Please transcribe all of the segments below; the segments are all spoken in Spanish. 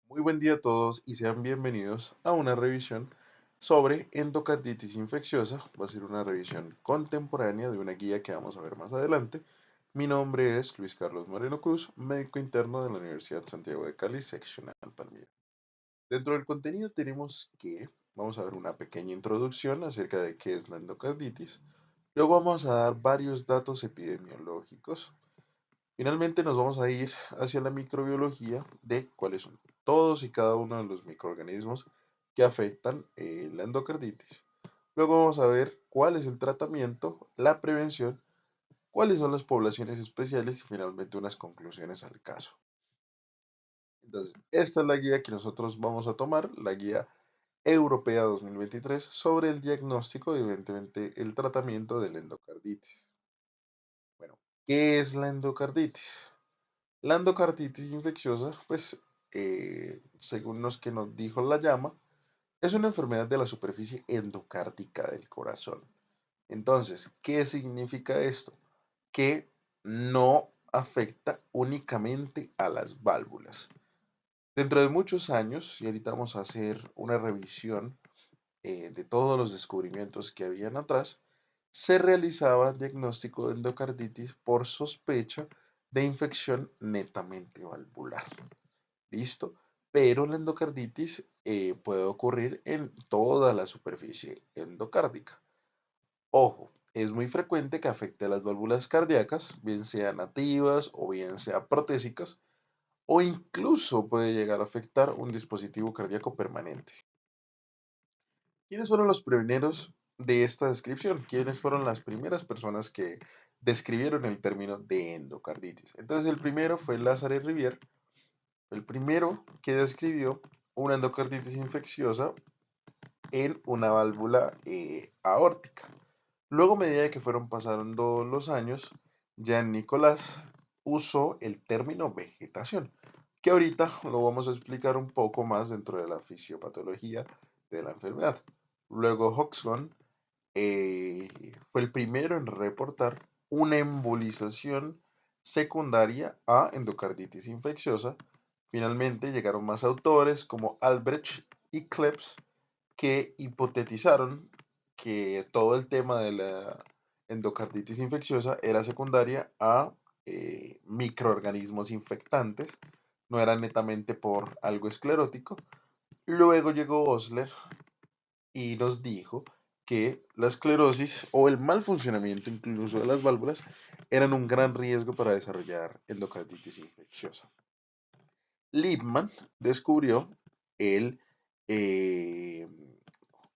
Muy buen día a todos y sean bienvenidos a una revisión sobre endocarditis infecciosa. Va a ser una revisión contemporánea de una guía que vamos a ver más adelante. Mi nombre es Luis Carlos Moreno Cruz, médico interno de la Universidad Santiago de Cali, seccional Palmira. Dentro del contenido tenemos que vamos a ver una pequeña introducción acerca de qué es la endocarditis. Luego vamos a dar varios datos epidemiológicos. Finalmente nos vamos a ir hacia la microbiología de cuáles son todos y cada uno de los microorganismos que afectan la endocarditis. Luego vamos a ver cuál es el tratamiento, la prevención, cuáles son las poblaciones especiales y finalmente unas conclusiones al caso. Entonces, esta es la guía que nosotros vamos a tomar, la guía europea 2023 sobre el diagnóstico y evidentemente el tratamiento de la endocarditis. Bueno, ¿qué es la endocarditis? La endocarditis infecciosa, pues, según los que nos dijo la llama, es una enfermedad de la superficie endocárdica del corazón. Entonces, ¿qué significa esto? Que no afecta únicamente a las válvulas. Dentro de muchos años, y ahorita vamos a hacer una revisión de todos los descubrimientos que habían atrás, se realizaba diagnóstico de endocarditis por sospecha de infección netamente valvular. ¿Listo? Pero la endocarditis puede ocurrir en toda la superficie endocárdica. Ojo, es muy frecuente que afecte a las válvulas cardíacas, bien sean nativas o bien sean protésicas, o incluso puede llegar a afectar un dispositivo cardíaco permanente. ¿Quiénes fueron los pioneros de esta descripción? ¿Quiénes fueron las primeras personas que describieron el término de endocarditis? Entonces, el primero fue Lazare Rivière, el primero que describió una endocarditis infecciosa en una válvula aórtica. Luego, a medida que fueron pasando los años, Jean Nicolas usó el término vegetación, que ahorita lo vamos a explicar un poco más dentro de la fisiopatología de la enfermedad. Luego, Hodgson fue el primero en reportar una embolización secundaria a endocarditis infecciosa. Finalmente llegaron más autores como Albrecht y Klebs que hipotetizaron que todo el tema de la endocarditis infecciosa era secundaria a microorganismos infectantes, no era netamente por algo esclerótico. Luego llegó Osler y nos dijo que la esclerosis o el mal funcionamiento incluso de las válvulas eran un gran riesgo para desarrollar endocarditis infecciosa. Liebman descubrió el, eh,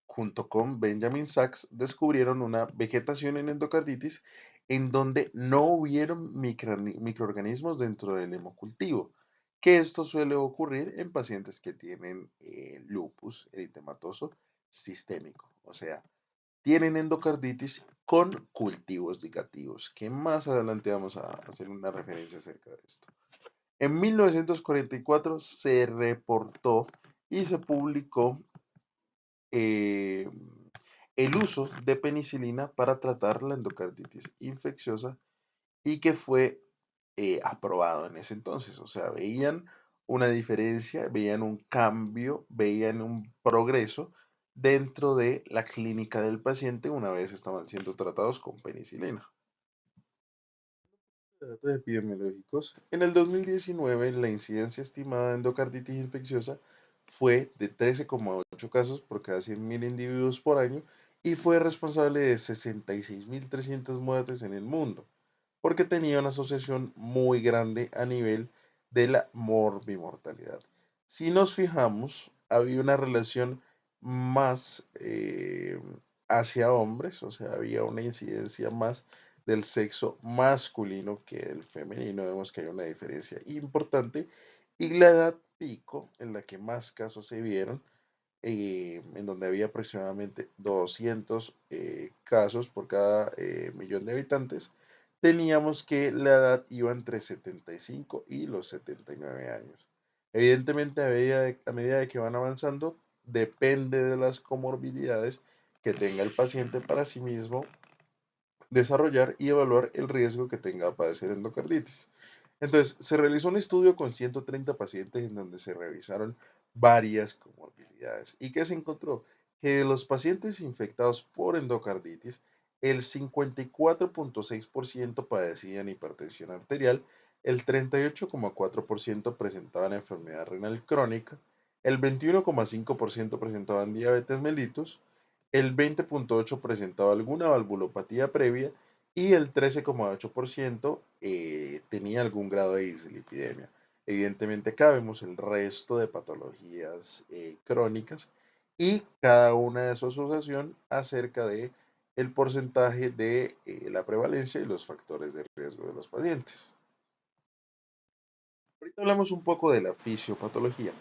junto con Benjamin Sachs, descubrieron una vegetación en endocarditis en donde no hubieron microorganismos dentro del hemocultivo, que esto suele ocurrir en pacientes que tienen lupus eritematoso sistémico, o sea, tienen endocarditis con cultivos negativos, que más adelante vamos a hacer una referencia acerca de esto. En 1944 se reportó y se publicó eh, el uso de penicilina para tratar la endocarditis infecciosa y que fue aprobado en ese entonces. O sea, veían una diferencia, veían un cambio, veían un progreso dentro de la clínica del paciente una vez estaban siendo tratados con penicilina. Datos epidemiológicos. En el 2019, la incidencia estimada de endocarditis infecciosa fue de 13,8 casos por cada 100.000 individuos por año y fue responsable de 66.300 muertes en el mundo, porque tenía una asociación muy grande a nivel de la morbimortalidad. Si nos fijamos, había una relación más hacia hombres, o sea, había una incidencia más del sexo masculino que del femenino. Vemos que hay una diferencia importante. Y la edad pico, en la que más casos se vieron, en donde había aproximadamente 200 casos por cada millón de habitantes, teníamos que la edad iba entre 75 y los 79 años. Evidentemente, a medida de que van avanzando, depende de las comorbilidades que tenga el paciente para sí mismo desarrollar y evaluar el riesgo que tenga de padecer endocarditis. Entonces, se realizó un estudio con 130 pacientes en donde se revisaron varias comorbilidades. ¿Y qué se encontró? Que de los pacientes infectados por endocarditis, el 54.6% padecían hipertensión arterial, el 38,4% presentaban enfermedad renal crónica, el 21,5% presentaban diabetes mellitus, el 20,8% presentaba alguna valvulopatía previa y el 13,8% tenía algún grado de dislipidemia. Evidentemente acá vemos el resto de patologías crónicas y cada una de su asociación acerca de el porcentaje de la prevalencia y los factores de riesgo de los pacientes. Ahorita hablamos un poco de la fisiopatología.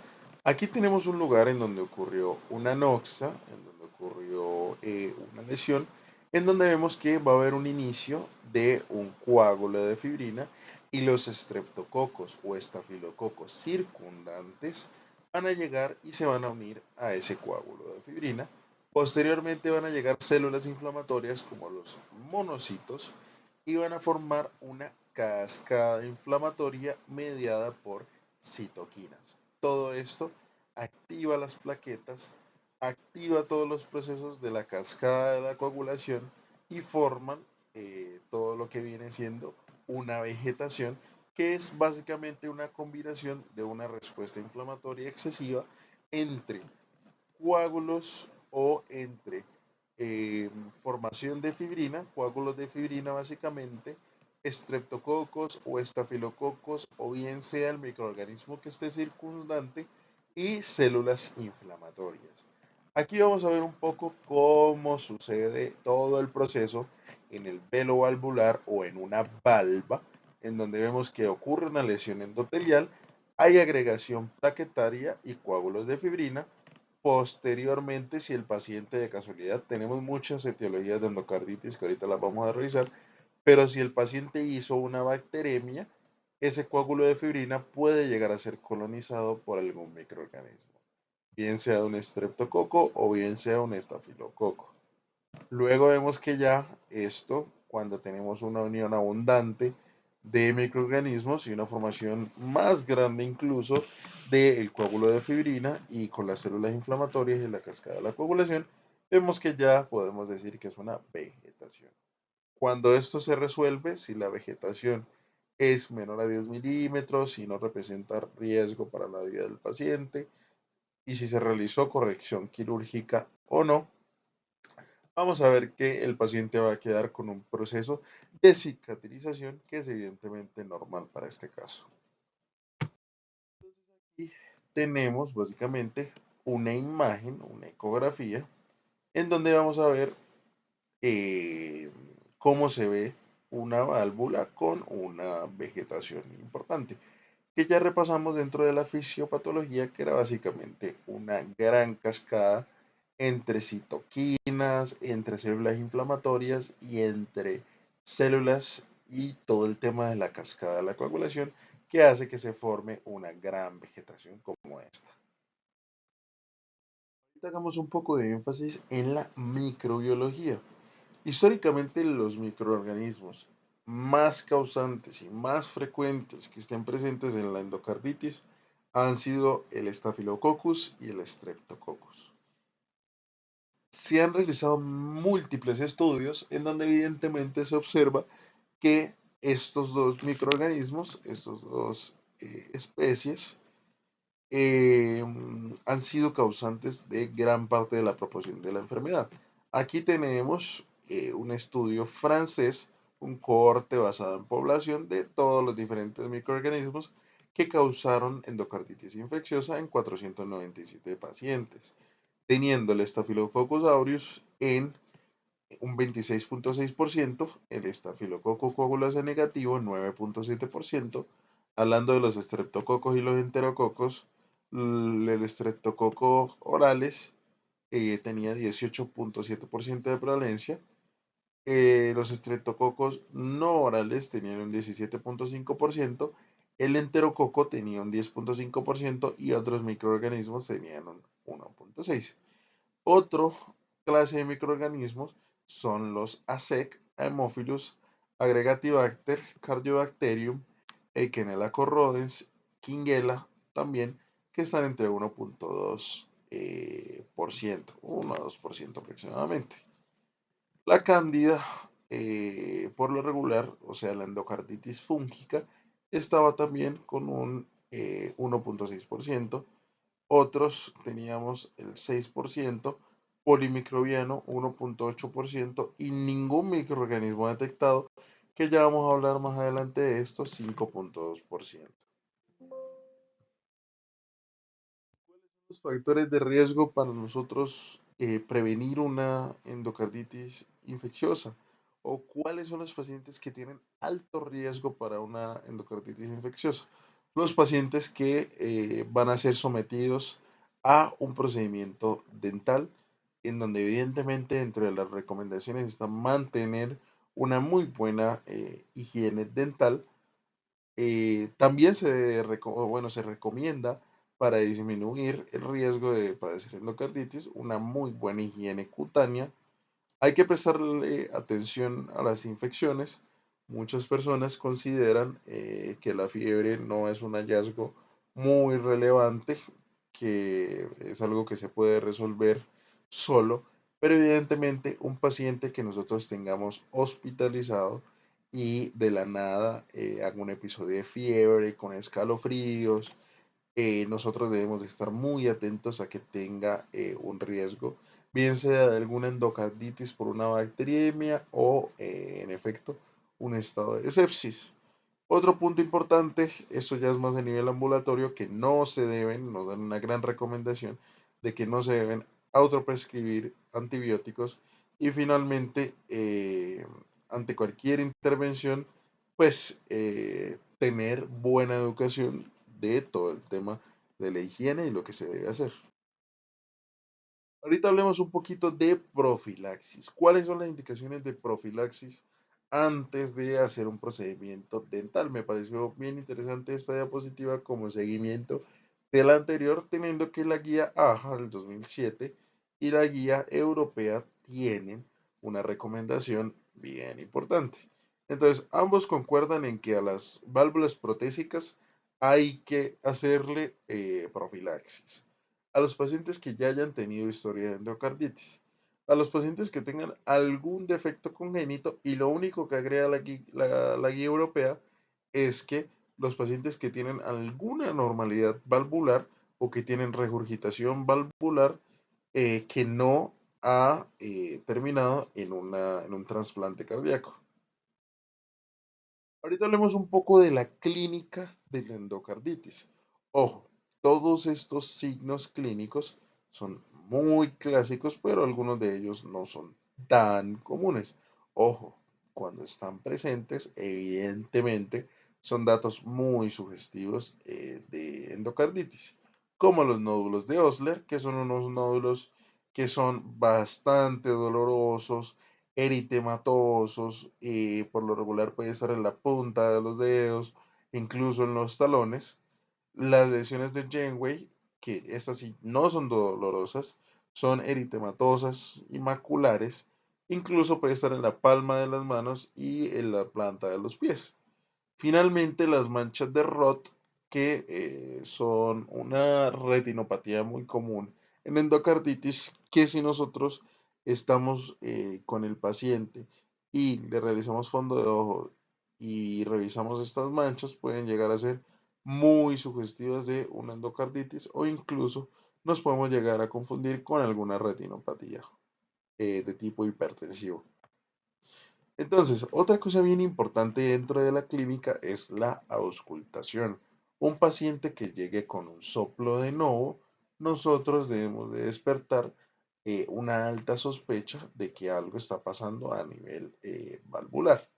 Aquí tenemos un lugar en donde ocurrió una noxa, en donde ocurrió una lesión, en donde vemos que va a haber un inicio de un coágulo de fibrina y los estreptococos o estafilococos circundantes van a llegar y se van a unir a ese coágulo de fibrina. Posteriormente van a llegar células inflamatorias como los monocitos y van a formar una cascada inflamatoria mediada por citoquinas. Todo esto activa las plaquetas, activa todos los procesos de la cascada de la coagulación y forman todo lo que viene siendo una vegetación que es básicamente una combinación de una respuesta inflamatoria excesiva entre coágulos o entre eh, formación de fibrina, coágulos de fibrina básicamente, estreptococos o estafilococos o bien sea el microorganismo que esté circundante y células inflamatorias. Aquí vamos a ver un poco cómo sucede todo el proceso en el velo valvular o en una valva, en donde vemos que ocurre una lesión endotelial, hay agregación plaquetaria y coágulos de fibrina. Posteriormente, si el paciente de casualidad, tenemos muchas etiologías de endocarditis que ahorita las vamos a revisar, pero si el paciente hizo una bacteremia, ese coágulo de fibrina puede llegar a ser colonizado por algún microorganismo, bien sea un estreptococo o bien sea un estafilococo. Luego vemos que ya esto, cuando tenemos una unión abundante de microorganismos y una formación más grande incluso del coágulo de fibrina y con las células inflamatorias y la cascada de la coagulación, vemos que ya podemos decir que es una vegetación. Cuando esto se resuelve, si la vegetación es menor a 10 milímetros, si no representa riesgo para la vida del paciente y si se realizó corrección quirúrgica o no, vamos a ver que el paciente va a quedar con un proceso de cicatrización que es evidentemente normal para este caso. Y tenemos básicamente una imagen, una ecografía, en donde vamos a ver eh, cómo se ve una válvula con una vegetación importante, que ya repasamos dentro de la fisiopatología, que era básicamente una gran cascada entre citoquinas, entre células inflamatorias y entre células y todo el tema de la cascada de la coagulación que hace que se forme una gran vegetación como esta. Ahorita hagamos un poco de énfasis en la microbiología. Históricamente los microorganismos más causantes y más frecuentes que estén presentes en la endocarditis han sido el Staphylococcus y el Streptococcus. Se han realizado múltiples estudios en donde evidentemente se observa que estos dos microorganismos, estos dos especies, han sido causantes de gran parte de la proporción de la enfermedad. Aquí tenemos un estudio francés, un cohorte basado en población de todos los diferentes microorganismos que causaron endocarditis infecciosa en 497 pacientes, teniendo el Staphylococcus aureus en un 26,6%, el estafilococo coagulase negativo 9,7%, hablando de los estreptococos y los enterococos, el estreptococo orales tenía 18,7% de prevalencia, los estreptococos no orales tenían un 17,5%, el enterococo tenía un 10,5% y otros microorganismos tenían un 1,6%. Otro clase de microorganismos son los ASEC, Haemophilus, Aggregatibacter, Cardiobacterium, Eikenella corrodens, Quinguela también, que están entre 1.2%, 1 a 2% aproximadamente. La cándida, por lo regular, o sea, la endocarditis fúngica, estaba también con un 1.6%. Otros teníamos el 6%, polimicrobiano 1.8% y ningún microorganismo detectado, que ya vamos a hablar más adelante de esto, 5.2%. Los factores de riesgo para nosotros prevenir una endocarditis infecciosa, o cuáles son los pacientes que tienen alto riesgo para una endocarditis infecciosa. Los pacientes que van a ser sometidos a un procedimiento dental, en donde evidentemente entre las recomendaciones está mantener una muy buena higiene dental. También se recomienda, para disminuir el riesgo de padecer endocarditis, una muy buena higiene cutánea. Hay que prestarle atención a las infecciones. Muchas personas consideran que la fiebre no es un hallazgo muy relevante, que es algo que se puede resolver solo, pero evidentemente un paciente que nosotros tengamos hospitalizado y de la nada haga un episodio de fiebre con escalofríos, nosotros debemos de estar muy atentos a que tenga un riesgo, bien sea de alguna endocarditis por una bacteriemia o, en efecto, un estado de sepsis. Otro punto importante, esto ya es más a nivel ambulatorio, que no se deben, nos dan una gran recomendación de que no se deben autoprescribir antibióticos. Y finalmente, ante cualquier intervención, pues tener buena educación de todo el tema de la higiene y lo que se debe hacer. Ahorita hablemos un poquito de profilaxis. ¿Cuáles son las indicaciones de profilaxis antes de hacer un procedimiento dental? Me pareció bien interesante esta diapositiva como seguimiento de la anterior, teniendo que la guía AJA del 2007 y la guía europea tienen una recomendación bien importante. Entonces, ambos concuerdan en que a las válvulas protésicas hay que hacerle profilaxis. A los pacientes que ya hayan tenido historia de endocarditis, a los pacientes que tengan algún defecto congénito, y lo único que agrega la guía europea es que los pacientes que tienen alguna normalidad valvular o que tienen regurgitación valvular que no ha terminado en un trasplante cardíaco. Ahorita hablemos un poco de la clínica de la endocarditis. Ojo, todos estos signos clínicos son muy clásicos, pero algunos de ellos no son tan comunes. Ojo, cuando están presentes, evidentemente son datos muy sugestivos de endocarditis, como los nódulos de Osler, que son unos nódulos que son bastante dolorosos, eritematosos, y por lo regular puede estar en la punta de los dedos, incluso en los talones. Las lesiones de Janeway, que estas sí no son dolorosas, son eritematosas y maculares, incluso puede estar en la palma de las manos y en la planta de los pies. Finalmente, las manchas de Roth, que son una retinopatía muy común en endocarditis, que si nosotros estamos con el paciente y le realizamos fondo de ojo y revisamos estas manchas, pueden llegar a ser muy sugestivas de una endocarditis, o incluso nos podemos llegar a confundir con alguna retinopatía de tipo hipertensivo. Entonces, otra cosa bien importante dentro de la clínica es la auscultación. Un paciente que llegue con un soplo de novo, nosotros debemos de despertar una alta sospecha de que algo está pasando a nivel valvular.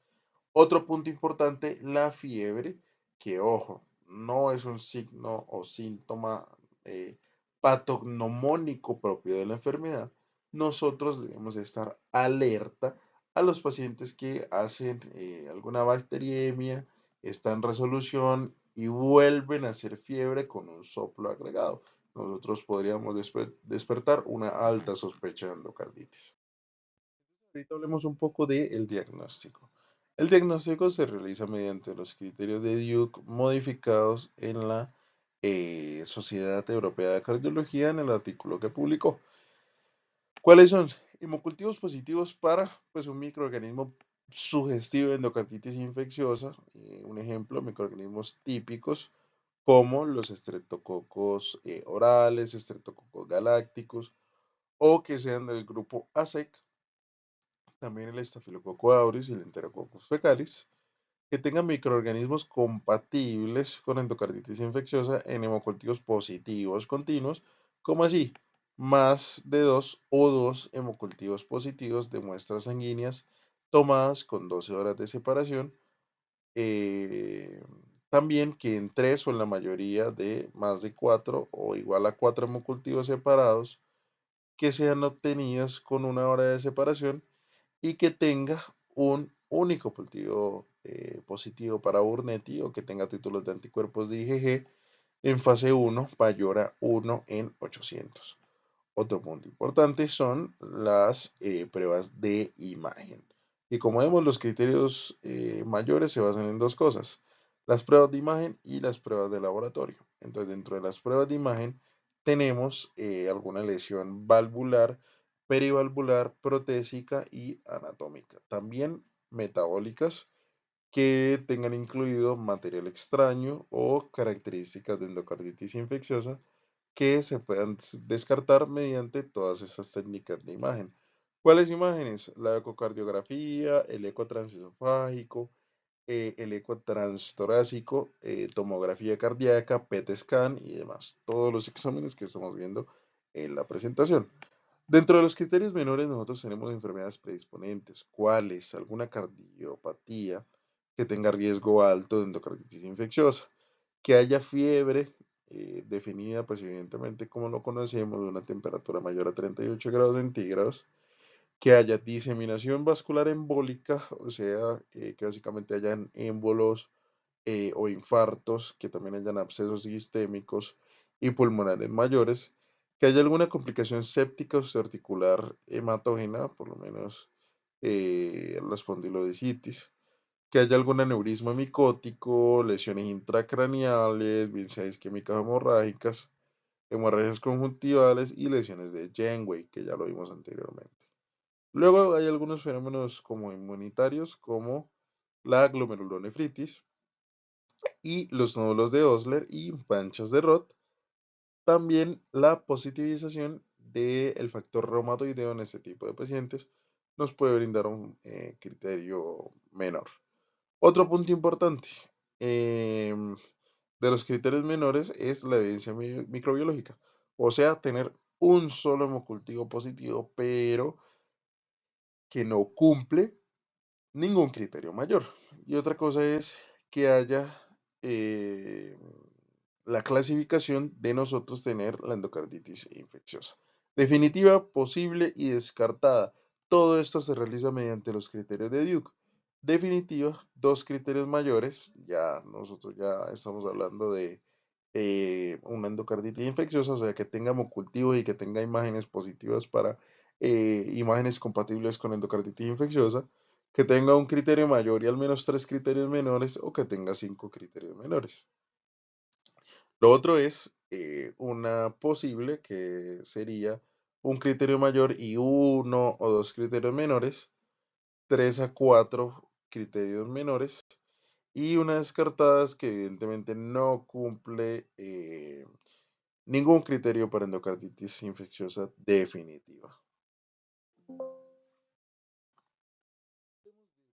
Otro punto importante, la fiebre, que ojo, no es un signo o síntoma eh, patognomónico propio de la enfermedad. Nosotros debemos estar alerta a los pacientes que hacen alguna bacteriemia, está en resolución y vuelven a hacer fiebre con un soplo agregado. Nosotros podríamos despertar una alta sospecha de endocarditis. Ahorita hablemos un poco del diagnóstico. El diagnóstico se realiza mediante los criterios de Duke modificados en la Sociedad Europea de Cardiología en el artículo que publicó. ¿Cuáles son? Hemocultivos positivos para pues, un microorganismo sugestivo de endocarditis infecciosa. Un ejemplo, microorganismos típicos como los estreptococos orales, estreptococos galácticos o que sean del grupo ASEC, también el estafilococo aureus y el enterococcus fecalis, que tengan microorganismos compatibles con endocarditis infecciosa en hemocultivos positivos continuos, como así, más de dos hemocultivos positivos de muestras sanguíneas tomadas con 12 horas de separación, eh, también que en 3 o en la mayoría de más de 4 o igual a 4 hemocultivos separados que sean obtenidos con una hora de separación y que tenga un único cultivo positivo para Burnetti o que tenga títulos de anticuerpos de IgG en fase 1 mayor a 1 en 800. Otro punto importante son las pruebas de imagen. Y como vemos, los criterios mayores se basan en dos cosas, las pruebas de imagen y las pruebas de laboratorio. Entonces, dentro de las pruebas de imagen tenemos alguna lesión valvular, perivalvular, protésica y anatómica. También metabólicas que tengan incluido material extraño o características de endocarditis infecciosa que se puedan descartar mediante todas estas técnicas de imagen. ¿Cuáles imágenes? La ecocardiografía, el eco transesofágico, el eco transtorácico, tomografía cardíaca, PET scan y demás. Todos los exámenes que estamos viendo en la presentación. Dentro de los criterios menores nosotros tenemos enfermedades predisponentes. ¿Cuáles? Alguna cardiopatía que tenga riesgo alto de endocarditis infecciosa, que haya fiebre definida pues evidentemente como lo conocemos, de una temperatura mayor a 38 grados centígrados, que haya diseminación vascular embólica, o sea, que básicamente hayan émbolos o infartos, que también hayan abscesos sistémicos y pulmonares mayores, que haya alguna complicación séptica o articular hematógena, por lo menos la espondilodicitis, que haya algún aneurisma micótico, lesiones intracraneales, bien sea isquémicas hemorrágicas, hemorragias conjuntivales y lesiones de Janeway, que ya lo vimos anteriormente. Luego hay algunos fenómenos como inmunitarios, como la glomerulonefritis y los nódulos de Osler y manchas de Roth. También la positivización del factor reumatoideo en este tipo de pacientes nos puede brindar un criterio menor. Otro punto importante de los criterios menores es la evidencia microbiológica, o sea, tener un solo hemocultivo positivo, pero que no cumple ningún criterio mayor. Y otra cosa es que haya eh, la clasificación de nosotros tener la endocarditis infecciosa. Definitiva, posible y descartada. Todo esto se realiza mediante los criterios de Duke. Definitiva, dos criterios mayores. Ya nosotros ya estamos hablando de una endocarditis infecciosa, o sea, que tenga hemocultivos y que tenga imágenes positivas para imágenes compatibles con endocarditis infecciosa, que tenga un criterio mayor y al menos tres criterios menores o que tenga cinco criterios menores. Lo otro es una posible que sería un criterio mayor y uno o dos criterios menores, tres a cuatro criterios menores y una descartada que evidentemente no cumple ningún criterio para endocarditis infecciosa definitiva.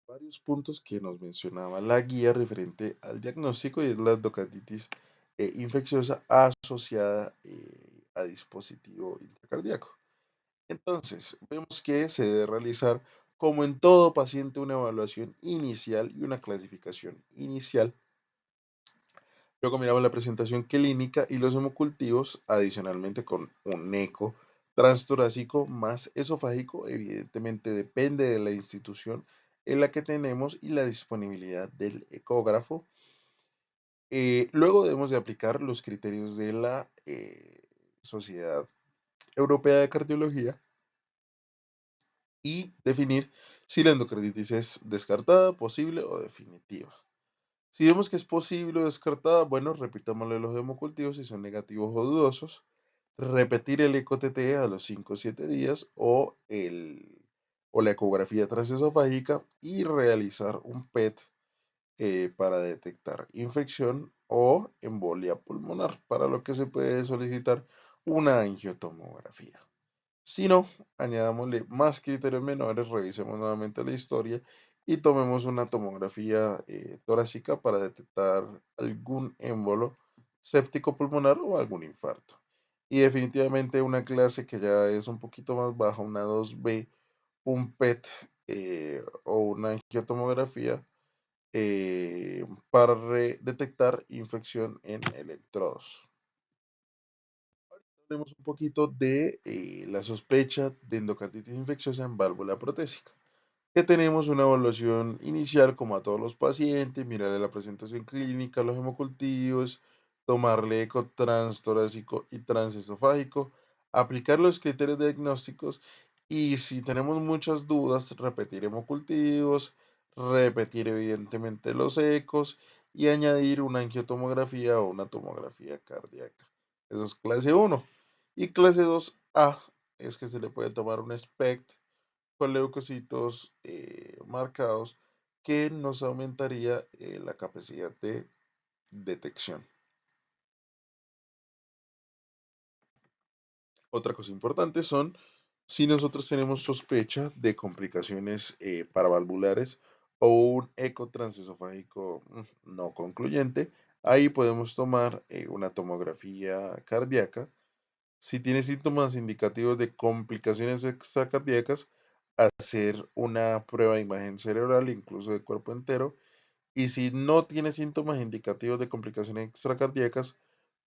Varios puntos que nos mencionaba la guía referente al diagnóstico y es la endocarditis infecciosa asociada a dispositivo intracardíaco. Entonces, vemos que se debe realizar, como en todo paciente, una evaluación inicial y una clasificación inicial. Luego miramos la presentación clínica y los hemocultivos, adicionalmente con un eco transtorácico más esofágico, evidentemente depende de la institución en la que tenemos y la disponibilidad del ecógrafo. Luego debemos de aplicar los criterios de la Sociedad Europea de Cardiología y definir si la endocarditis es descartada, posible o definitiva. Si vemos que es posible o descartada, bueno, repitámosle los hemocultivos si son negativos o dudosos, repetir el eco-TT a los 5 o 7 días o la ecografía transesofágica y realizar un PET para detectar infección o embolia pulmonar, para lo que se puede solicitar una angiotomografía. Si no, añadámosle más criterios menores, revisemos nuevamente la historia y tomemos una tomografía torácica para detectar algún émbolo séptico pulmonar o algún infarto. Y definitivamente una clase que ya es un poquito más baja, una 2B, un PET o una angiotomografía para detectar infección en electrodos. Hablemos un poquito de la sospecha de endocarditis infecciosa en válvula protésica. Que tenemos una evaluación inicial como a todos los pacientes, mirarle la presentación clínica, los hemocultivos, tomarle eco transtorácico y transesofágico, aplicar los criterios diagnósticos y si tenemos muchas dudas, repetir hemocultivos, repetir evidentemente los ecos y añadir una angiotomografía o una tomografía cardíaca. Eso es clase 1. Y clase 2A es que se le puede tomar un SPECT con leucocitos marcados que nos aumentaría la capacidad de detección. Otra cosa importante son si nosotros tenemos sospecha de complicaciones paravalvulares o un eco transesofágico no concluyente, ahí podemos tomar una tomografía cardíaca. Si tiene síntomas indicativos de complicaciones extracardíacas, hacer una prueba de imagen cerebral, incluso de cuerpo entero. Y si no tiene síntomas indicativos de complicaciones extracardíacas,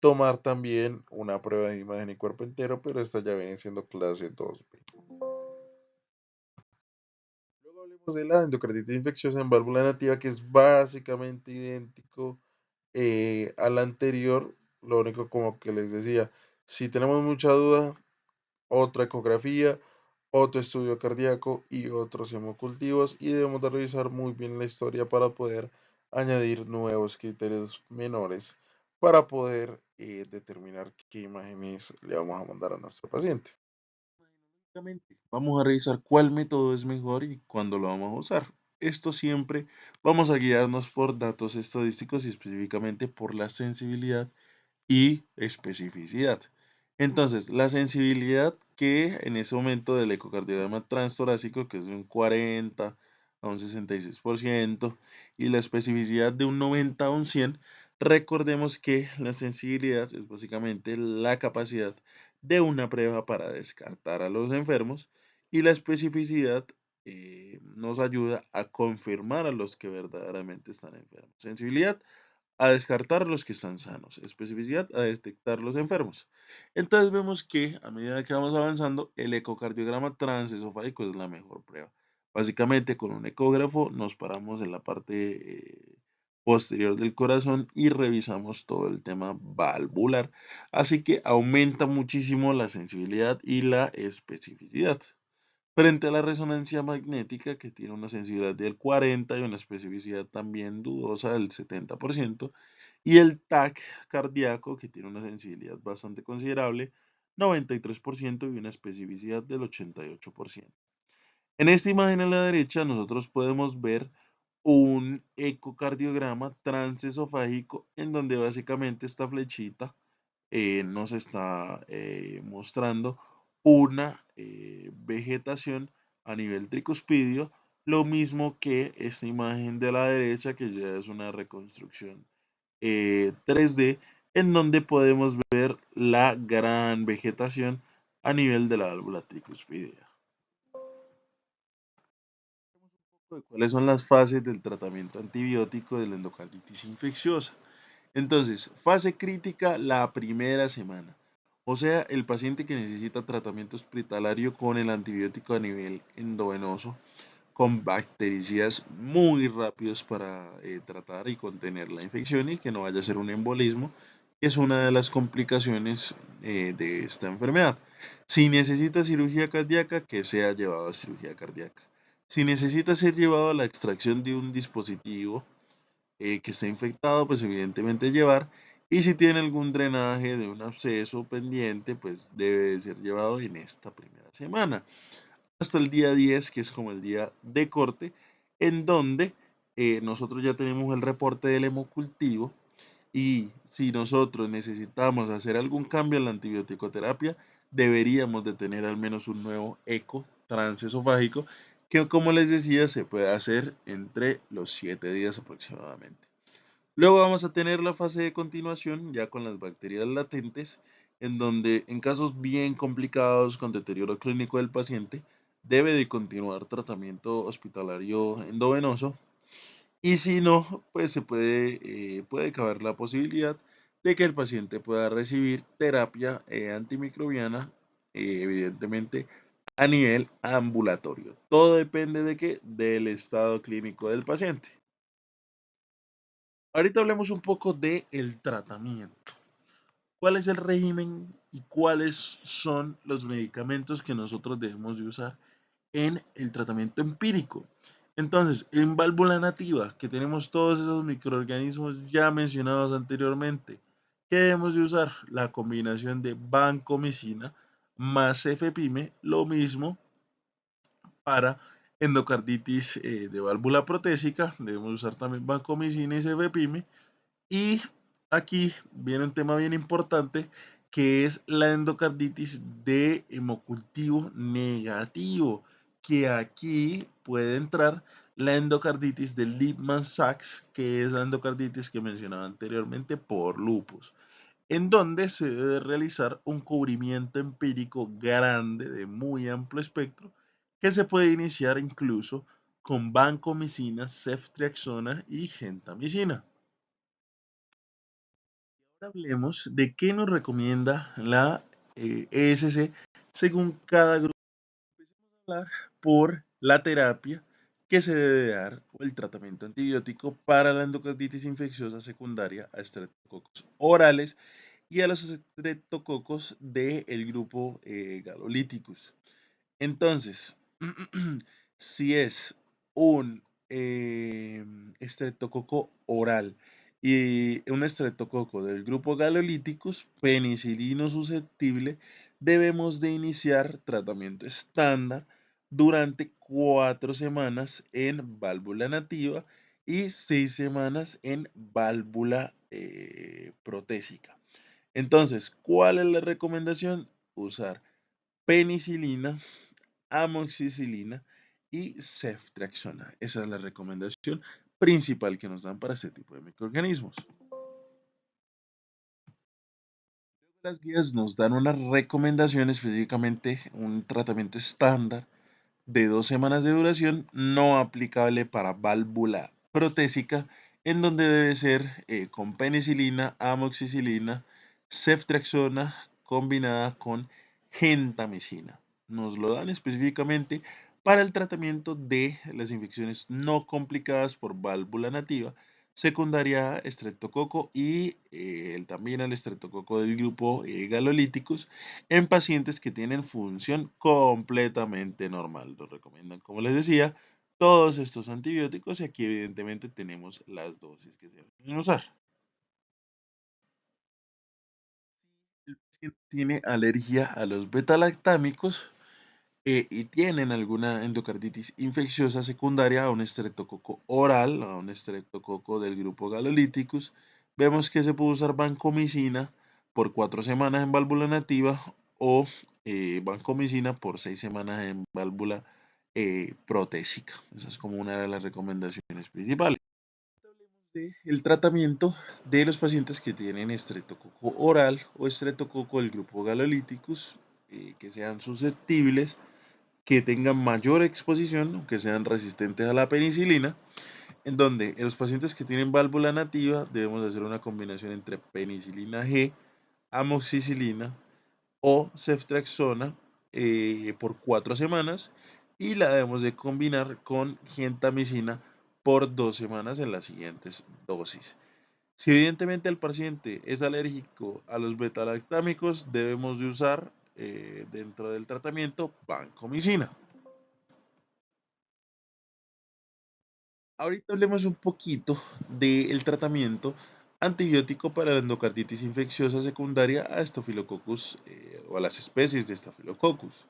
tomar también una prueba de imagen y cuerpo entero, pero esta ya viene siendo clase 2B. Luego hablemos de la endocarditis infecciosa en válvula nativa, que es básicamente idéntico al anterior. Lo único como que les decía, si tenemos mucha duda, otra ecografía, otro estudio cardíaco y otros hemocultivos y debemos de revisar muy bien la historia para poder añadir nuevos criterios menores para poder determinar qué imágenes le vamos a mandar a nuestro paciente. Vamos a revisar cuál método es mejor y cuándo lo vamos a usar. Esto siempre vamos a guiarnos por datos estadísticos y específicamente por la sensibilidad y especificidad. Entonces, la sensibilidad que en ese momento del ecocardiograma transtorácico, que es de un 40 a un 66%, y la especificidad de un 90 a un 100, recordemos que la sensibilidad es básicamente la capacidad de una prueba para descartar a los enfermos y la especificidad nos ayuda a confirmar a los que verdaderamente están enfermos. Sensibilidad a descartar los que están sanos, especificidad a detectar los enfermos. Entonces vemos que a medida que vamos avanzando, el ecocardiograma transesofágico es la mejor prueba. Básicamente con un ecógrafo nos paramos en la parte posterior del corazón y revisamos todo el tema valvular. Así que aumenta muchísimo la sensibilidad y la especificidad. Frente a la resonancia magnética, que tiene una sensibilidad del 40 y una especificidad también dudosa del 70%, y el TAC cardíaco, que tiene una sensibilidad bastante considerable, 93% y una especificidad del 88%. En esta imagen a la derecha nosotros podemos ver un ecocardiograma transesofágico en donde básicamente esta flechita nos está mostrando una vegetación a nivel tricuspidio, lo mismo que esta imagen de la derecha que ya es una reconstrucción 3D en donde podemos ver la gran vegetación a nivel de la válvula tricuspidia. ¿Cuáles son las fases del tratamiento antibiótico de la endocarditis infecciosa? Entonces, fase crítica la primera semana. O sea, el paciente que necesita tratamiento hospitalario con el antibiótico a nivel endovenoso, con bactericidas muy rápidos para tratar y contener la infección y que no vaya a ser un embolismo, que es una de las complicaciones de esta enfermedad. Si necesita cirugía cardíaca, que sea llevado a cirugía cardíaca. Si necesita ser llevado a la extracción de un dispositivo que esté infectado, pues evidentemente llevar. Y si tiene algún drenaje de un absceso pendiente, pues debe de ser llevado en esta primera semana. Hasta el día 10, que es como el día de corte, en donde nosotros ya tenemos el reporte del hemocultivo y si nosotros necesitamos hacer algún cambio en la antibioticoterapia, deberíamos de tener al menos un nuevo eco transesofágico que, como les decía, se puede hacer entre los 7 días aproximadamente. Luego vamos a tener la fase de continuación ya con las bacterias latentes, en donde en casos bien complicados con deterioro clínico del paciente, debe de continuar tratamiento hospitalario endovenoso y si no, pues puede caber la posibilidad de que el paciente pueda recibir terapia antimicrobiana, evidentemente a nivel ambulatorio. Todo depende de qué, del estado clínico del paciente. Ahorita hablemos un poco del tratamiento. ¿Cuál es el régimen y cuáles son los medicamentos que nosotros debemos de usar en el tratamiento empírico? Entonces, en válvula nativa, que tenemos todos esos microorganismos ya mencionados anteriormente, ¿qué debemos de usar? La combinación de vancomicina más cefepime, lo mismo para endocarditis de válvula protésica, debemos usar también vancomicina y cefepime. Y aquí viene un tema bien importante que es la endocarditis de hemocultivo negativo, que aquí puede entrar la endocarditis de Liebman-Sachs, que es la endocarditis que mencionaba anteriormente por lupus, en donde se debe realizar un cubrimiento empírico grande de muy amplio espectro que se puede iniciar incluso con vancomicina, ceftriaxona y gentamicina. Hablemos de qué nos recomienda la ESC según cada grupo. Empecemos a hablar por la terapia que se debe dar o el tratamiento antibiótico para la endocarditis infecciosa secundaria a estreptococos orales y a los estreptococos del grupo Galolyticus. Entonces, si es un estreptococo oral y un estreptococo del grupo Galolyticus, penicilino susceptible, debemos de iniciar tratamiento estándar durante 4 semanas en válvula nativa y 6 semanas en válvula protésica. Entonces, ¿cuál es la recomendación? Usar penicilina, amoxicilina y ceftriaxona. Esa es la recomendación principal que nos dan para este tipo de microorganismos. Las guías nos dan una recomendación, específicamente un tratamiento estándar de 2 semanas de duración, no aplicable para válvula protésica, en donde debe ser con penicilina, amoxicilina, ceftriaxona combinada con gentamicina. Nos lo dan específicamente para el tratamiento de las infecciones no complicadas por válvula nativa, secundaria a estreptococo y también al estreptococo del grupo Galolyticus en pacientes que tienen función completamente normal. Lo recomiendan, como les decía, todos estos antibióticos y aquí evidentemente tenemos las dosis que se deben usar. El paciente tiene alergia a los betalactámicos y tienen alguna endocarditis infecciosa secundaria a un estreptococo oral, a un estreptococo del grupo Galolyticus, vemos que se puede usar vancomicina por 4 semanas en válvula nativa o vancomicina por 6 semanas en válvula protésica. Esa es como una de las recomendaciones principales. El tratamiento de los pacientes que tienen estreptococo oral o estreptococo del grupo Galolyticus, que sean susceptibles, que tengan mayor exposición, que sean resistentes a la penicilina, en donde en los pacientes que tienen válvula nativa debemos hacer una combinación entre penicilina G, amoxicilina o ceftriaxona por 4 semanas y la debemos de combinar con gentamicina por 2 semanas en las siguientes dosis. Si evidentemente el paciente es alérgico a los betalactámicos, debemos de usar dentro del tratamiento vancomicina. Ahorita hablemos un poquito del tratamiento antibiótico para la endocarditis infecciosa secundaria a Staphylococcus o a las especies de Staphylococcus.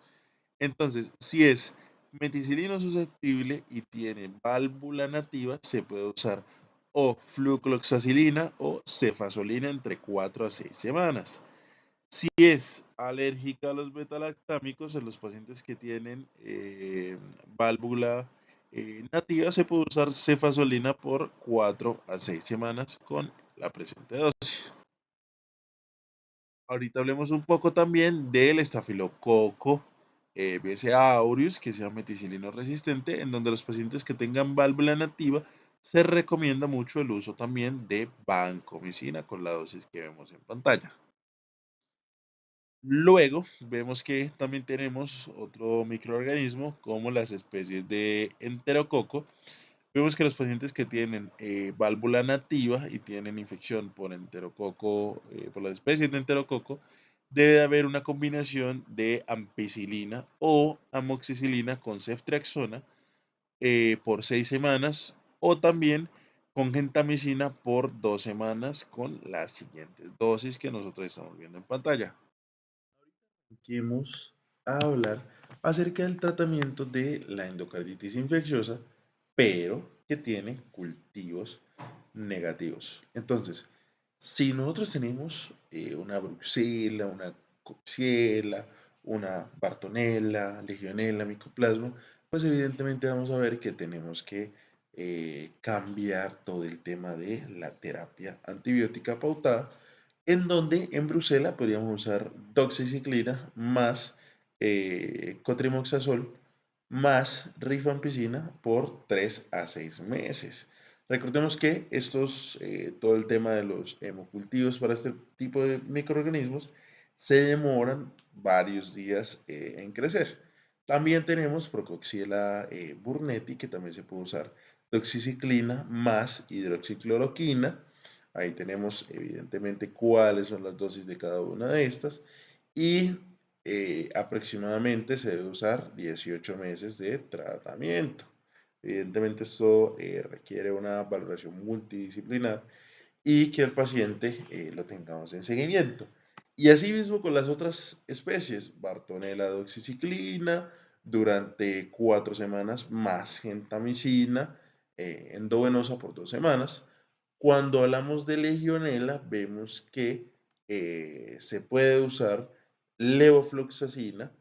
Entonces, si es meticilino susceptible y tiene válvula nativa, se puede usar o flucloxacilina o cefazolina entre 4 a 6 semanas. Si es alérgica a los betalactámicos, en los pacientes que tienen válvula nativa, se puede usar cefazolina por 4 a 6 semanas con la presente dosis. Ahorita hablemos un poco también del estafilococo, bien sea aureus, que sea meticilino resistente, en donde los pacientes que tengan válvula nativa se recomienda mucho el uso también de vancomicina con la dosis que vemos en pantalla. Luego vemos que también tenemos otro microorganismo como las especies de enterococo. Vemos que los pacientes que tienen válvula nativa y tienen infección por enterococo, por las especies de enterococo, debe de haber una combinación de ampicilina o amoxicilina con ceftriaxona por 6 semanas o también con gentamicina por 2 semanas con las siguientes dosis que nosotros estamos viendo en pantalla. Vamos a hablar acerca del tratamiento de la endocarditis infecciosa, pero que tiene cultivos negativos. Entonces, si nosotros tenemos una bruxela, una coxiela, una bartonella, legionela, micoplasma, pues evidentemente vamos a ver que tenemos que cambiar todo el tema de la terapia antibiótica pautada, en donde en Bruselas podríamos usar doxiciclina más cotrimoxazol más rifampicina por 3 a 6 meses. Recordemos que todo el tema de los hemocultivos para este tipo de microorganismos se demoran varios días en crecer. También tenemos Procoxiella burnetii, que también se puede usar doxiciclina más hidroxicloroquina. Ahí tenemos evidentemente cuáles son las dosis de cada una de estas. Y aproximadamente se debe usar 18 meses de tratamiento. Evidentemente esto requiere una valoración multidisciplinar y que el paciente lo tengamos en seguimiento. Y así mismo con las otras especies, Bartonella doxiciclina durante 4 semanas más gentamicina endovenosa por 2 semanas. Cuando hablamos de legionela, vemos que se puede usar levofloxacina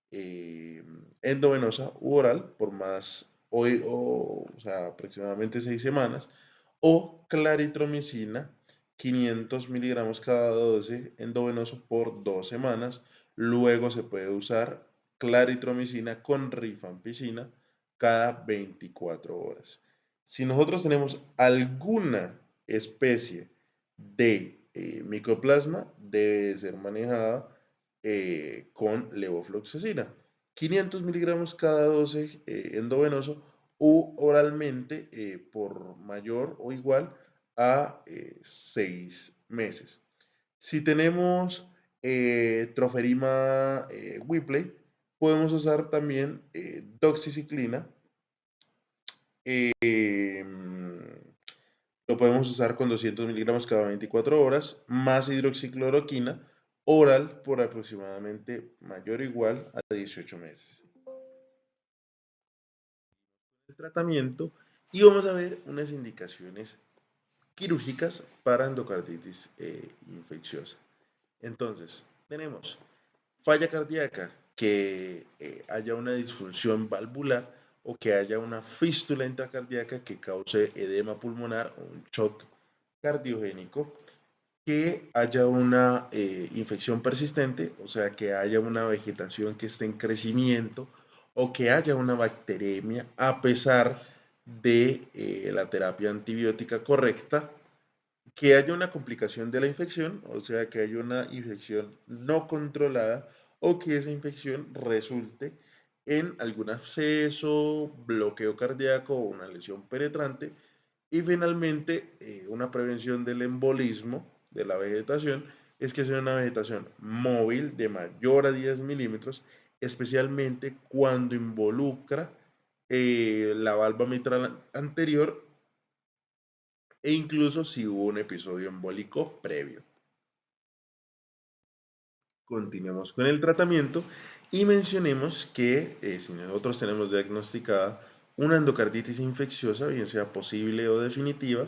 eh, endovenosa u oral por más, o sea, aproximadamente 6 semanas, o claritromicina 500 miligramos cada 12 endovenoso por 2 semanas. Luego se puede usar claritromicina con rifampicina cada 24 horas. Si nosotros tenemos alguna especie de micoplasma, debe ser manejada con levofloxacina. 500 miligramos cada 12 endovenoso u oralmente por mayor o igual a 6 meses. Si tenemos troferima Whippley, podemos usar también doxiciclina. Eh, lo podemos usar con 200 miligramos cada 24 horas, más hidroxicloroquina oral por aproximadamente mayor o igual a 18 meses. El tratamiento y vamos a ver unas indicaciones quirúrgicas para endocarditis infecciosa. Entonces, tenemos falla cardíaca, que haya una disfunción valvular o que haya una fístula intracardíaca que cause edema pulmonar o un shock cardiogénico, que haya una infección persistente, o sea, que haya una vegetación que esté en crecimiento o que haya una bacteremia a pesar de la terapia antibiótica correcta, que haya una complicación de la infección, o sea, que haya una infección no controlada o que esa infección resulte en algún absceso, bloqueo cardíaco o una lesión penetrante. Y finalmente, una prevención del embolismo de la vegetación es que sea una vegetación móvil de mayor a 10 milímetros, especialmente cuando involucra la valva mitral anterior e incluso si hubo un episodio embólico previo. Continuemos con el tratamiento y mencionemos que si nosotros tenemos diagnosticada una endocarditis infecciosa, bien sea posible o definitiva,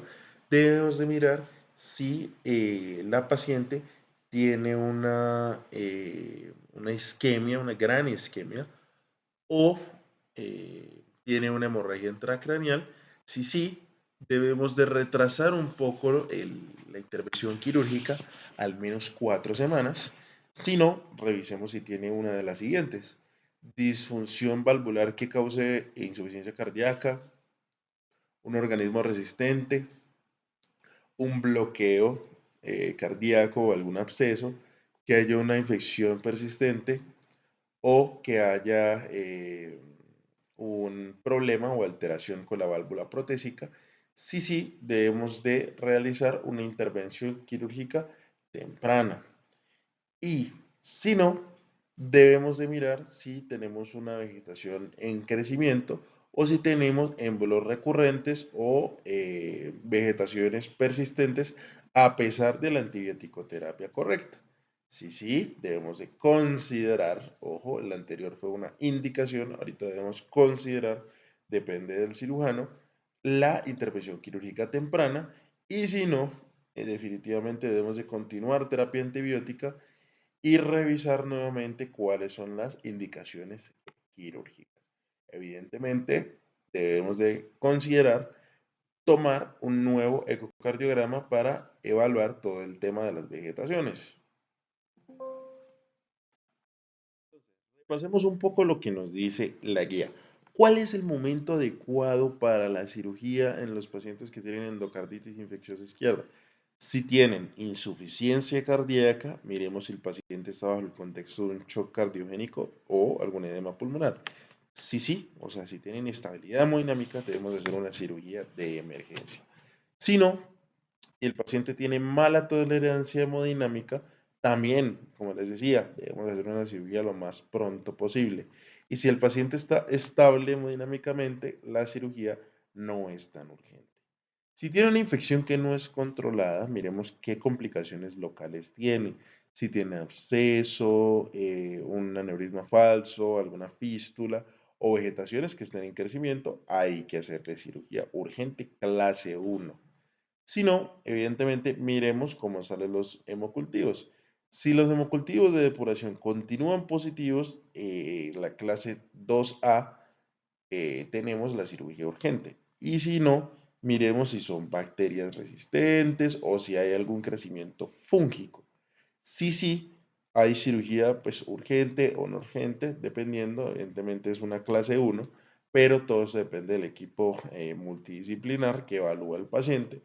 debemos de mirar si la paciente tiene una isquemia, una gran isquemia, o tiene una hemorragia intracraneal. Si sí, debemos de retrasar un poco la intervención quirúrgica al menos 4 semanas. Si no, revisemos si tiene una de las siguientes: disfunción valvular que cause insuficiencia cardíaca, un organismo resistente, un bloqueo cardíaco o algún absceso, que haya una infección persistente o que haya un problema o alteración con la válvula protésica. Sí, sí, debemos de realizar una intervención quirúrgica temprana. Y si no, debemos de mirar si tenemos una vegetación en crecimiento o si tenemos émbolos recurrentes o vegetaciones persistentes a pesar de la antibiótico-terapia correcta. Sí, sí, debemos de considerar, ojo, la anterior fue una indicación, ahorita debemos considerar, depende del cirujano, la intervención quirúrgica temprana, y si no, definitivamente debemos de continuar terapia antibiótica y revisar nuevamente cuáles son las indicaciones quirúrgicas. Evidentemente, debemos de considerar tomar un nuevo ecocardiograma para evaluar todo el tema de las vegetaciones. Pasemos un poco lo que nos dice la guía. ¿Cuál es el momento adecuado para la cirugía en los pacientes que tienen endocarditis infecciosa izquierda? Si tienen insuficiencia cardíaca, miremos si el paciente está bajo el contexto de un shock cardiogénico o algún edema pulmonar. Si sí, o sea, si tienen inestabilidad hemodinámica, debemos hacer una cirugía de emergencia. Si no, y el paciente tiene mala tolerancia hemodinámica, también, como les decía, debemos hacer una cirugía lo más pronto posible. Y si el paciente está estable hemodinámicamente, la cirugía no es tan urgente. Si tiene una infección que no es controlada, miremos qué complicaciones locales tiene. Si tiene absceso, un aneurisma falso, alguna fístula o vegetaciones que estén en crecimiento, hay que hacerle cirugía urgente clase 1. Si no, evidentemente, miremos cómo salen los hemocultivos. Si los hemocultivos de depuración continúan positivos, la clase 2A, tenemos la cirugía urgente. Y si no, miremos si son bacterias resistentes o si hay algún crecimiento fúngico. Si sí, hay cirugía pues urgente o no urgente, dependiendo, evidentemente es una clase 1, pero todo eso depende del equipo multidisciplinar que evalúa al paciente.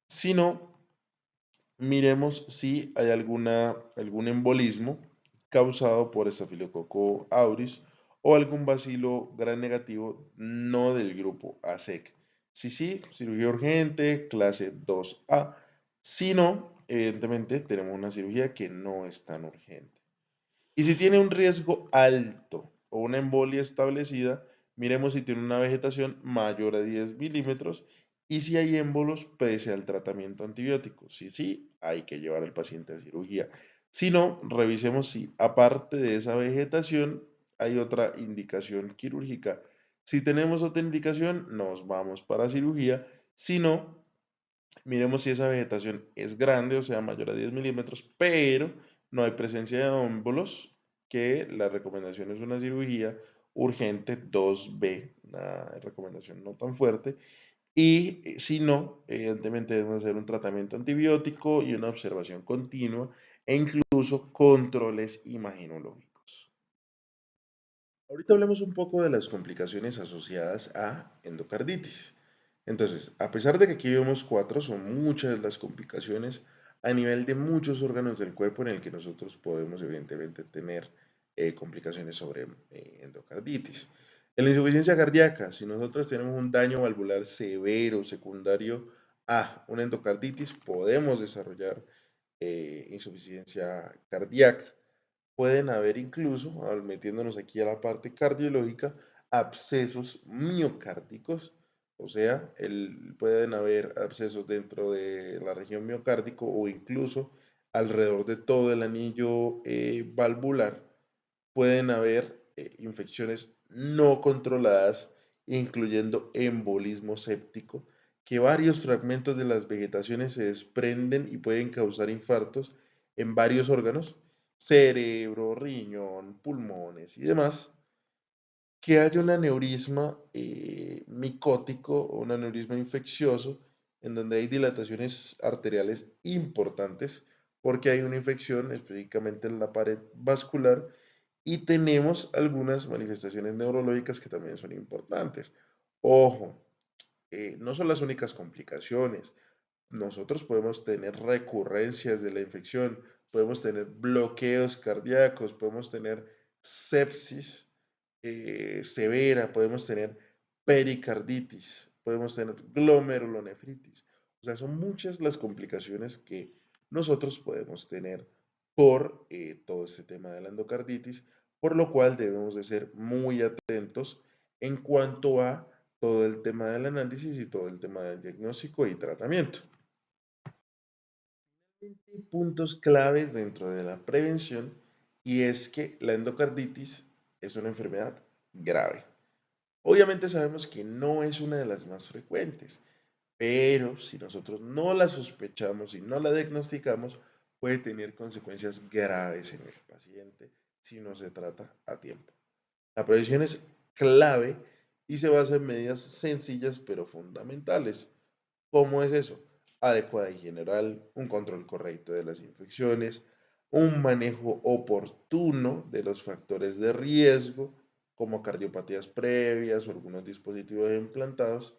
Si no, miremos si hay algún embolismo causado por Staphylococcus aureus o algún bacilo gram negativo no del grupo ASEC. Si sí, cirugía urgente, clase 2A. Si no, evidentemente tenemos una cirugía que no es tan urgente. Y si tiene un riesgo alto o una embolia establecida, miremos si tiene una vegetación mayor a 10 milímetros y si hay émbolos pese al tratamiento antibiótico. Si sí, hay que llevar al paciente a cirugía. Si no, revisemos si aparte de esa vegetación hay otra indicación quirúrgica. Si tenemos otra indicación, nos vamos para cirugía. Si no, miremos si esa vegetación es grande, o sea, mayor a 10 milímetros, pero no hay presencia de émbolos, que la recomendación es una cirugía urgente 2B, una recomendación no tan fuerte. Y si no, evidentemente debemos hacer un tratamiento antibiótico y una observación continua e incluso controles imagenológicos. Ahorita hablemos un poco de las complicaciones asociadas a endocarditis. Entonces, a pesar de que aquí vemos cuatro, son muchas las complicaciones a nivel de muchos órganos del cuerpo en el que nosotros podemos evidentemente tener complicaciones sobre endocarditis. En la insuficiencia cardíaca, si nosotros tenemos un daño valvular severo secundario a una endocarditis, podemos desarrollar insuficiencia cardíaca. Pueden haber incluso, metiéndonos aquí a la parte cardiológica, abscesos miocárdicos O sea, pueden haber abscesos dentro de la región miocárdico o incluso alrededor de todo el anillo valvular. Pueden haber infecciones no controladas, incluyendo embolismo séptico, que varios fragmentos de las vegetaciones se desprenden y pueden causar infartos en varios órganos, cerebro, riñón, pulmones y demás. Que haya un aneurisma micótico o un aneurisma infeccioso en donde hay dilataciones arteriales importantes porque hay una infección específicamente en la pared vascular y tenemos algunas manifestaciones neurológicas que también son importantes. Ojo, no son las únicas complicaciones. Nosotros podemos tener recurrencias de la infección, podemos tener bloqueos cardíacos, podemos tener sepsis severa, podemos tener pericarditis, podemos tener glomerulonefritis. O sea, son muchas las complicaciones que nosotros podemos tener por todo este tema de la endocarditis, por lo cual debemos de ser muy atentos en cuanto a todo el tema del análisis y todo el tema del diagnóstico y tratamiento. Puntos claves dentro de la prevención y es que la endocarditis es una enfermedad grave. Obviamente sabemos que no es una de las más frecuentes, pero si nosotros no la sospechamos y no la diagnosticamos, puede tener consecuencias graves en el paciente si no se trata a tiempo. La prevención es clave y se basa en medidas sencillas pero fundamentales. ¿Cómo es eso? Adecuada y general, un control correcto de las infecciones, un manejo oportuno de los factores de riesgo, como cardiopatías previas o algunos dispositivos implantados,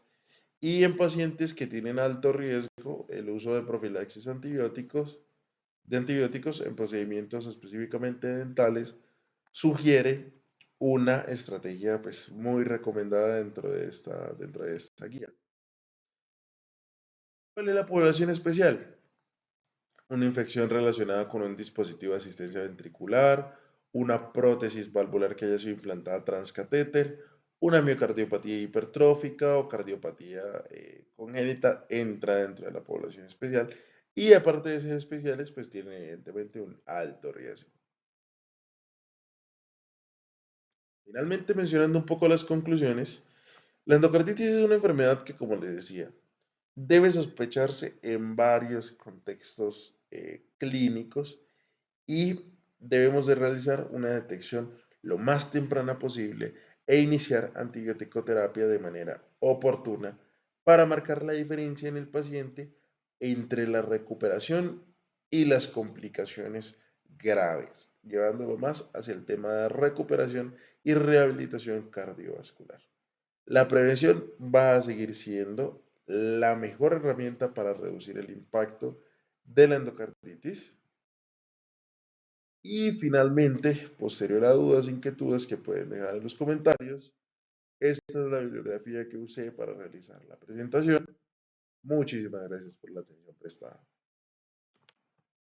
y en pacientes que tienen alto riesgo, el uso de profilaxis de antibióticos en procedimientos específicamente dentales, sugiere una estrategia pues, muy recomendada dentro de esta guía. ¿Cuál es la población especial? Una infección relacionada con un dispositivo de asistencia ventricular, una prótesis valvular que haya sido implantada transcatéter, una miocardiopatía hipertrófica o cardiopatía congénita entra dentro de la población especial y aparte de ser especiales, pues tienen evidentemente un alto riesgo. Finalmente, mencionando un poco las conclusiones, la endocarditis es una enfermedad que, como les decía, debe sospecharse en varios contextos clínicos y debemos de realizar una detección lo más temprana posible e iniciar antibiótico-terapia de manera oportuna para marcar la diferencia en el paciente entre la recuperación y las complicaciones graves, llevándolo más hacia el tema de recuperación y rehabilitación cardiovascular. La prevención va a seguir siendo la mejor herramienta para reducir el impacto de la endocarditis. Y finalmente, posterior a dudas e inquietudes que pueden dejar en los comentarios, esta es la bibliografía que usé para realizar la presentación. Muchísimas gracias por la atención prestada.